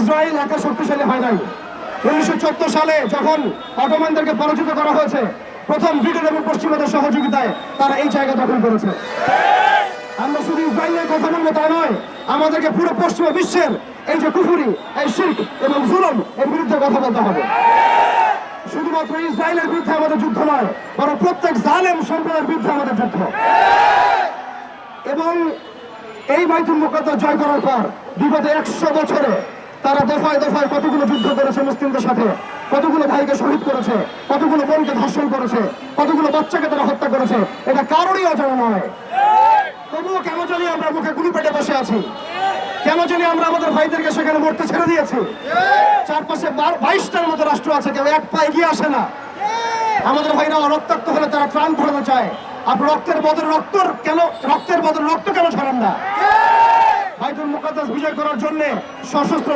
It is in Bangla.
ইসরায়েল একা শক্তিশালী হয় নাই। 1914 সালে যখন অটোমানদেরকে পরাজিত করা হয়েছে, প্রথম ব্রিটেন এবং পশ্চিমাদের সহযোগিতায় তারা এই জায়গা দখল করেছে। আমরা শুধু ইসরায়েলের কথা বলবো তা নয়, আমাদেরকে পুরো পশ্চিমা বিশ্বের এই যে কুফরি, এই শিরক এবং জুলুম এর বিরুদ্ধে কথা বলতে হবে। শুধুমাত্র ইসরায়েলের বিরুদ্ধে আমাদের যুদ্ধ নয়, বরং প্রত্যেক জালেম সম্প্রদায়ের বিরুদ্ধে আমাদের যুদ্ধ। এবং এই বাইতুল মুকাদ্দাস জয় করার পর বিগত 100 বছরে তারা দফায় দফায় কতগুলো যুদ্ধ করেছে মুসলিমদের সাথে, কতগুলো ভাইকে শহীদ করেছে, কতগুলো বোনকে ধর্ষণ করেছে, কতগুলো বাচ্চাকে তারা হত্যা করেছে, এটা কারোরই অজানা নয়। তবুও কেন জানি আমরা মুখে গুলি পেটে বসে আছি? কেন জানি আমরা আমাদের ভাইদেরকে সেখানে মরতে ছেড়ে দিয়েছি? চারপাশে 22টার মতো রাষ্ট্র আছে, কেউ এক পা এগিয়ে আসে না। আমাদের ভাইরা রক্তাক্ত হলে তারা ত্রাণ ধরাতে চায়। আপনি রক্তের বদলে রক্ত কেন ছড়ান না? বাইতুল মুকাদ্দাস বিজয় করার জন্য সশস্ত্র